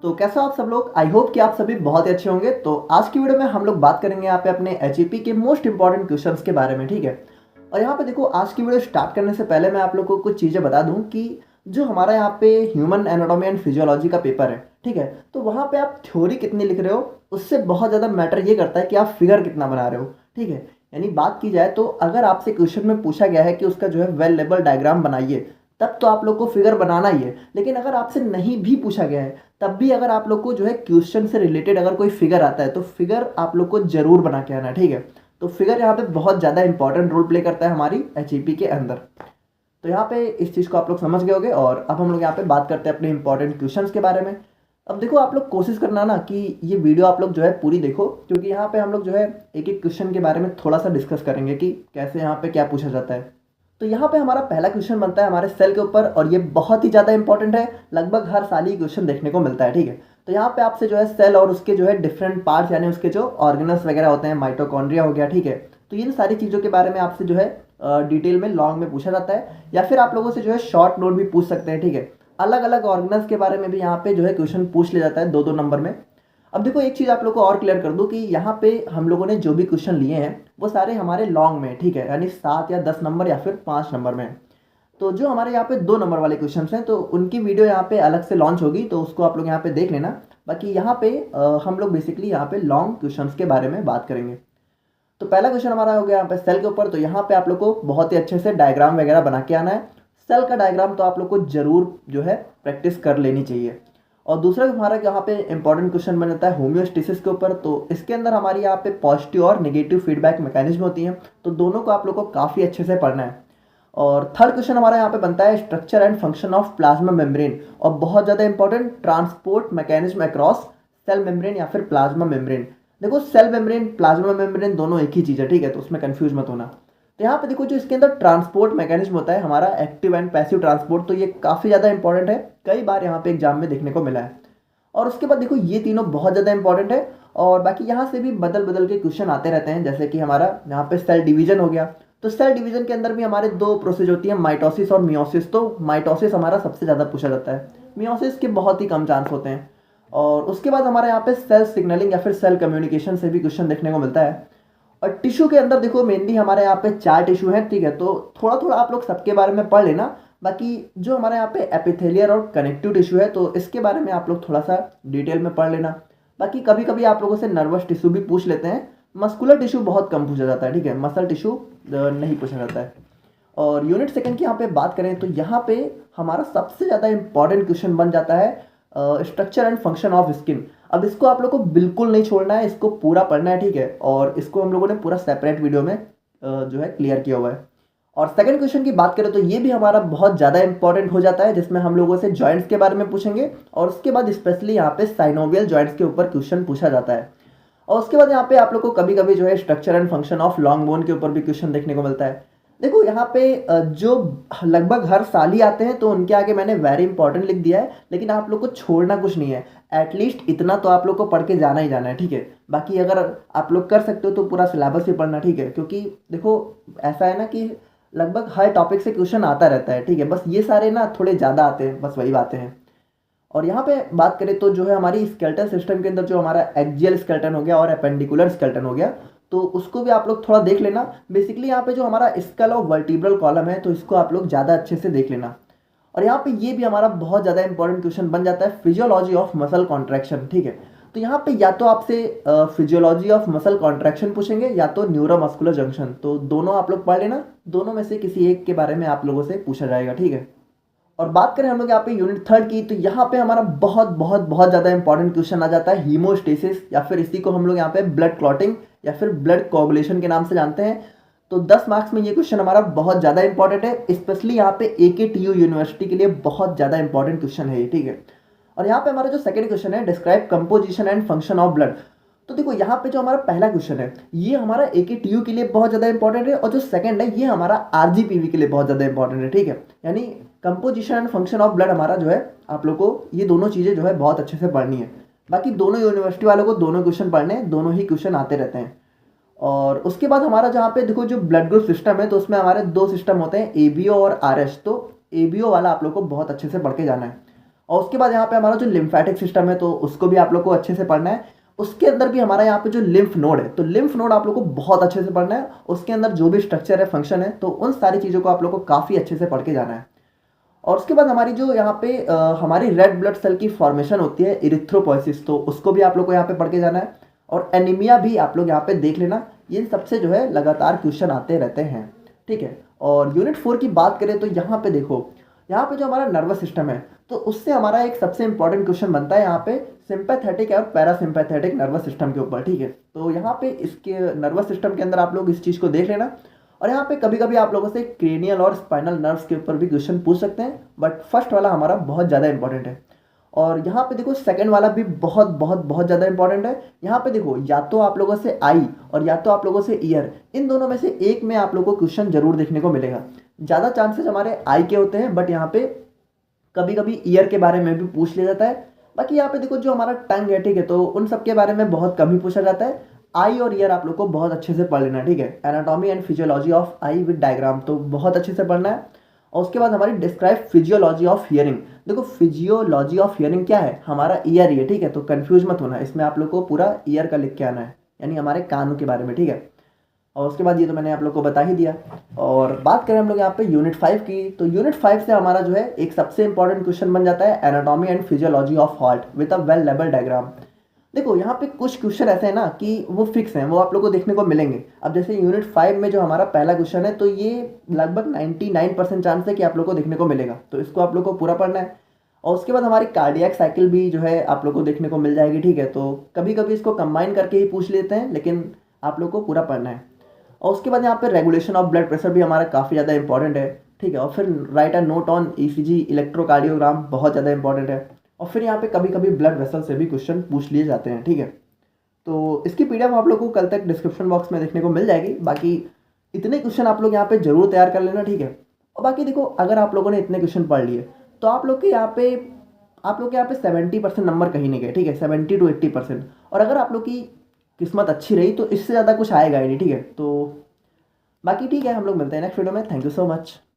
तो कैसे हो आप सब लोग। आई होप कि आप सभी बहुत ही अच्छे होंगे। तो आज की वीडियो में हम लोग बात करेंगे यहाँ पे अपने एचईपी के मोस्ट इंपॉर्टेंट क्वेश्चंस के बारे में, ठीक है। और यहाँ पे देखो, आज की वीडियो स्टार्ट करने से पहले मैं आप लोगों को कुछ चीज़ें बता दूँ कि जो हमारा यहाँ पे ह्यूमन एनाटॉमी एंड फिजियोलॉजी का पेपर है, ठीक है, तो वहाँ पे आप थ्योरी कितनी लिख रहे हो उससे बहुत ज़्यादा मैटर ये करता है कि आप फिगर कितना बना रहे हो, ठीक है। यानी बात की जाए तो अगर आपसे क्वेश्चन में पूछा गया है कि उसका जो है वेल लेबल डायग्राम बनाइए, तब तो आप लोग को फिगर बनाना ही है। लेकिन अगर आपसे नहीं भी पूछा गया है तब भी अगर आप लोग को जो है क्वेश्चन से रिलेटेड अगर कोई फिगर आता है तो फिगर आप लोग को जरूर बना के आना है, ठीक है। तो फिगर यहाँ पे बहुत ज़्यादा इंपॉर्टेंट रोल प्ले करता है हमारी एचईपी के अंदर। तो यहाँ पे इस चीज़ को आप लोग समझ गए होंगे। और अब हम लोग यहाँ पे बात करते हैं अपने इंपॉर्टेंट क्वेश्चंस के बारे में। अब देखो, आप लोग कोशिश करना ना कि ये वीडियो आप लोग जो है पूरी देखो, क्योंकि यहाँ पे हम लोग जो है एक एक क्वेश्चन के बारे में थोड़ा सा डिस्कस करेंगे कि कैसे यहाँ पे क्या पूछा जाता है। तो यहाँ पे हमारा पहला क्वेश्चन बनता है हमारे सेल के ऊपर, और ये बहुत ही ज़्यादा इंपॉर्टेंट है। लगभग हर साल ही क्वेश्चन देखने को मिलता है, ठीक है। तो यहाँ पे आपसे जो है सेल और उसके जो है डिफरेंट पार्ट्स, यानी उसके जो ऑर्गेनल्स वगैरह होते हैं, माइटोकॉन्ड्रिया हो गया, ठीक है। तो इन सारी चीज़ों के बारे में आपसे जो है डिटेल में लॉन्ग में पूछा जाता है, या फिर आप लोगों से जो है शॉर्ट नोट भी पूछ सकते हैं, ठीक है। अलग अलग ऑर्गेनल्स के बारे में भी यहाँ पे जो है क्वेश्चन पूछ लिया जाता है 2-2 नंबर में। अब देखो, एक चीज़ आप लोग को और क्लियर कर दूं कि यहाँ पे हम लोगों ने जो भी क्वेश्चन लिए हैं वो सारे हमारे लॉन्ग में, ठीक है, यानी 7 या 10 नंबर या फिर 5 नंबर में। तो जो हमारे यहाँ पे 2 नंबर वाले क्वेश्चन हैं तो उनकी वीडियो यहाँ पे अलग से लॉन्च होगी, तो उसको आप लोग यहाँ पे देख लेना। बाकी यहाँ पे हम लोग बेसिकली यहाँ पे लॉन्ग क्वेश्चन के बारे में बात करेंगे। तो पहला क्वेश्चन हमारा हो गया यहाँ पे सेल के ऊपर। तो यहाँ पे आप लोग को बहुत ही अच्छे से डायग्राम वगैरह बना के आना है। सेल का डायग्राम तो आप लोग को जरूर जो है प्रैक्टिस कर लेनी चाहिए। और दूसरा हमारा यहाँ पे इंपॉर्टेंट क्वेश्चन बन जाता है होम्योस्टेसिस के ऊपर। तो इसके अंदर हमारी यहाँ पे पॉजिटिव और नेगेटिव फीडबैक मैकेनिज्म होती हैं, तो दोनों को आप लोग को काफ़ी अच्छे से पढ़ना है। और थर्ड क्वेश्चन हमारा यहाँ पे बनता है structure and function of plasma membrane, और बहुत ज़्यादा important transport mechanism across cell membrane या फिर प्लाज्मा मेम्ब्रेन। देखो, सेल मेम्ब्रेन प्लाज्मा मेम्ब्रेन दोनों एक ही चीज़ है, ठीक है, तो उसमें कंफ्यूज मत होना। तो यहाँ पे देखो, जो इसके अंदर ट्रांसपोर्ट मैकेनिज्म होता है हमारा एक्टिव एंड पैसिव ट्रांसपोर्ट, तो ये काफ़ी ज़्यादा इंपॉर्टेंट है, कई बार यहाँ पे एग्जाम में देखने को मिला है। और उसके बाद देखो, ये तीनों बहुत ज़्यादा इंपॉर्टेंट है। और बाकी यहाँ से भी बदल बदल के क्वेश्चन आते रहते हैं, जैसे कि हमारा यहाँ पे सेल डिवीजन हो गया। तो सेल डिवीजन के अंदर भी हमारे 2 प्रोसेस होती है, माइटोसिस और मियोसिस। तो माइटोसिस हमारा सबसे ज़्यादा पूछा जाता है, मियोसिस के बहुत ही कम चांस होते हैं। और उसके बाद हमारे यहाँ पे सेल सिग्नलिंग या फिर सेल कम्युनिकेशन से भी क्वेश्चन देखने को मिलता है। और टिश्यू के अंदर देखो, मेनली हमारे यहाँ पे 4 टिश्यू हैं, ठीक है। तो थोड़ा थोड़ा आप लोग सबके बारे में पढ़ लेना। बाकी जो हमारे यहाँ पे एपिथेलियल और कनेक्टिव टिश्यू है, तो इसके बारे में आप लोग थोड़ा सा डिटेल में पढ़ लेना। बाकी कभी कभी आप लोगों से नर्वस टिश्यू भी पूछ लेते हैं। मस्कुलर टिश्यू बहुत कम पूछा जाता है, ठीक है, मसल टिश्यू नहीं पूछा जाता है। और यूनिट सेकंड की यहाँ पे बात करें तो यहाँ पे हमारा सबसे ज़्यादा इंपॉर्टेंट क्वेश्चन बन जाता है structure and function of skin. अब इसको आप लोग को बिल्कुल नहीं छोड़ना है, इसको पूरा पढ़ना है, ठीक है। और इसको हम लोगों ने पूरा सेपरेट वीडियो में जो है क्लियर किया हुआ है। और सेकंड क्वेश्चन की बात करें तो ये भी हमारा बहुत ज़्यादा इंपॉर्टेंट हो जाता है, जिसमें हम लोगों से जॉइंट्स के बारे में पूछेंगे। और उसके बाद स्पेशली यहाँ पे साइनोवियल जॉइंट्स के ऊपर क्वेश्चन पूछा जाता है। और उसके बाद यहाँ पे आप लोग को कभी कभी जो है structure and function of long bone के ऊपर भी क्वेश्चन देखने को मिलता है। देखो, यहाँ पे जो लगभग हर साल ही आते हैं, तो उनके आगे मैंने वेरी इंपॉर्टेंट लिख दिया है, लेकिन आप लोग को छोड़ना कुछ नहीं है। एटलीस्ट इतना तो आप लोग को पढ़ के जाना ही जाना है, ठीक है। बाकी अगर आप लोग कर सकते हो तो पूरा सिलेबस ही पढ़ना, ठीक है, क्योंकि देखो ऐसा है ना कि लगभग हर टॉपिक से क्वेश्चन आता रहता है, ठीक है। बस ये सारे ना थोड़े ज़्यादा आते हैं, बस वही बातें हैं। और यहाँ पे बात करें तो जो है हमारी स्केलेटल सिस्टम के अंदर जो हमारा एक्सियल स्केलेटन हो गया और एपेंडिकुलर स्केलेटन हो गया, तो उसको भी आप लोग थोड़ा देख लेना। बेसिकली यहाँ पे जो हमारा स्कल और वर्टिब्रल कॉलम है, तो इसको आप लोग ज़्यादा अच्छे से देख लेना। और यहाँ पे ये भी हमारा बहुत ज़्यादा इंपॉर्टेंट क्वेश्चन बन जाता है फिजियोलॉजी ऑफ मसल कॉन्ट्रैक्शन, ठीक है। तो यहाँ पे या तो आपसे फिजियोलॉजी ऑफ मसल कॉन्ट्रैक्शन पूछेंगे या तो न्यूरोमस्कुलर जंक्शन, तो दोनों आप लोग पढ़ लेना। दोनों में से किसी एक के बारे में आप लोगों से पूछा जाएगा, ठीक है। और बात करें हम लोग यहाँ पे यूनिट थर्ड की, तो यहाँ पे हमारा बहुत बहुत बहुत ज़्यादा इंपॉर्टेंट क्वेश्चन आ जाता है हीमोस्टेसिस, या फिर इसी को हम लोग यहाँ पे ब्लड क्लॉटिंग या फिर ब्लड कोगुलेशन के नाम से जानते हैं। तो 10 मार्क्स में ये क्वेश्चन हमारा बहुत ज़्यादा इंपॉर्टेंट है, स्पेशली यहाँ पे AKTU यूनिवर्सिटी के लिए बहुत ज़्यादा इंपॉर्टेंट क्वेश्चन है ये, ठीक है। और यहाँ पे हमारा जो सेकंड क्वेश्चन है, describe composition and function of blood. तो देखो, यहाँ पे जो हमारा पहला क्वेश्चन है ये हमारा AKTU के लिए बहुत ज़्यादा इंपॉर्टेंट है, और जो सेकंड है ये हमारा RGPV के लिए बहुत ज़्यादा इंपॉर्टेंट है, ठीक है। यानी composition and function of blood हमारा जो है, आप लोग को ये दोनों चीज़ें जो है बहुत अच्छे से पढ़नी है। बाकी दोनों यूनिवर्सिटी वालों को दोनों क्वेश्चन पढ़ने हैं, दोनों ही क्वेश्चन आते रहते हैं। और उसके बाद हमारा जहाँ पे देखो जो ब्लड ग्रुप सिस्टम है, तो उसमें हमारे 2 सिस्टम होते हैं, ABO और RS। तो ABO वाला आप लोग को बहुत अच्छे से पढ़ के जाना है। और उसके बाद यहाँ पे हमारा जो लिम्फेटिक सिस्टम है तो उसको भी आप लोग को अच्छे से पढ़ना है। उसके अंदर भी हमारा यहाँ पे जो लिम्फ नोड है तो लिम्फ नोड आप लोग को बहुत अच्छे से पढ़ना है। उसके अंदर जो भी स्ट्रक्चर है, फंक्शन है, तो उन सारी चीज़ों को आप लोग को काफ़ी अच्छे से पढ़ के जाना है। और उसके बाद हमारी जो यहाँ पे हमारी रेड ब्लड सेल की फॉर्मेशन होती है इरिथ्रोपोइसिस, तो उसको भी आप लोग को यहाँ पे पढ़ के जाना है। और एनीमिया भी आप लोग यहाँ पे देख लेना, इन सबसे जो है लगातार क्वेश्चन आते रहते हैं, ठीक है। और यूनिट 4 की बात करें तो यहाँ पे देखो, यहाँ पे जो हमारा नर्वस सिस्टम है तो उससे हमारा एक सबसे इंपॉर्टेंट क्वेश्चन बनता है यहाँ पे सिंपैथेटिक और पैरासिम्पैथेटिक नर्वस सिस्टम के ऊपर, ठीक है। तो यहाँ पे इसके नर्वस सिस्टम के अंदर आप लोग इस चीज़ को देख लेना। और यहाँ पे कभी कभी आप लोगों से क्रेनियल और स्पाइनल नर्व्स के ऊपर भी क्वेश्चन पूछ सकते हैं, बट फर्स्ट वाला हमारा बहुत ज़्यादा इंपॉर्टेंट है। और यहाँ पे देखो सेकंड वाला भी बहुत बहुत बहुत ज़्यादा इंपॉर्टेंट है। यहाँ पे देखो या तो आप लोगों से आई और या तो आप लोगों से ईयर, इन दोनों में से एक में आप लोगों को क्वेश्चन जरूर देखने को मिलेगा। ज़्यादा चांसेस हमारे आई के होते हैं, बट यहाँ पे कभी कभी ईयर के बारे में भी पूछ लिया जाता है। बाकी यहाँ पे देखो जो हमारा टंग है, ठीक है, तो उन सब के बारे में बहुत कम ही पूछा जाता है। आई और ईयर आप लोग को बहुत अच्छे से पढ़ लेना, ठीक है। Anatomy and physiology of I with diagram तो बहुत अच्छे से पढ़ना है। और उसके बाद हमारी डिस्क्राइब फिजियोलॉजी ऑफ हियरिंग। देखो फिजियोलॉजी ऑफ हियरिंग क्या है, हमारा ईयर ही है, ठीक है, तो कंफ्यूज मत होना, इसमें आप लोग को पूरा ईयर का लिख के आना है, यानी हमारे कानों के बारे में, ठीक है। और उसके बाद ये तो मैंने आप लोग को बता ही दिया। और बात करें हम लोग यहाँ पे यूनिट 5 की, तो यूनिट 5 से हमारा जो है एक सबसे इंपॉर्टेंट क्वेश्चन बन जाता है anatomy and physiology of heart with a well level diagram. देखो यहाँ पे कुछ क्वेश्चन ऐसे हैं ना कि वो फिक्स हैं, वो आप लोग को देखने को मिलेंगे। अब जैसे यूनिट 5 में जो हमारा पहला क्वेश्चन है तो ये लगभग 99% चांस है कि आप लोग को देखने को मिलेगा, तो इसको आप लोग को पूरा पढ़ना है। और उसके बाद हमारी कार्डियक साइकिल भी जो है आप लोग को देखने को मिल जाएगी, ठीक है। तो कभी कभी इसको कंबाइन करके ही पूछ लेते हैं, लेकिन आप लोग को पूरा पढ़ना है। और उसके बाद यहाँ पे रेगुलेशन ऑफ ब्लड प्रेशर भी हमारा काफ़ी ज़्यादा इंपॉर्टेंट है, ठीक है। और फिर right a note on ECG electrocardiogram बहुत ज़्यादा इंपॉर्टेंट है। और फिर यहाँ पे कभी कभी ब्लड वेसल से भी क्वेश्चन पूछ लिए जाते हैं, ठीक है। तो इसकी पीडीएफ आप लोग को कल तक डिस्क्रिप्शन बॉक्स में देखने को मिल जाएगी। बाकी इतने क्वेश्चन आप लोग यहाँ पे जरूर तैयार कर लेना, ठीक है। और बाकी देखो अगर आप लोगों ने इतने क्वेश्चन पढ़ लिए तो आप लोग के यहाँ पे 70% नंबर कहीं नहीं गए, ठीक है, 70 to 80%। और अगर आप लोग की किस्मत अच्छी रही तो इससे ज़्यादा कुछ आएगा ही नहीं, ठीक है। तो बाकी ठीक है, हम लोग मिलते हैं नेक्स्ट वीडियो में। Thank you so much.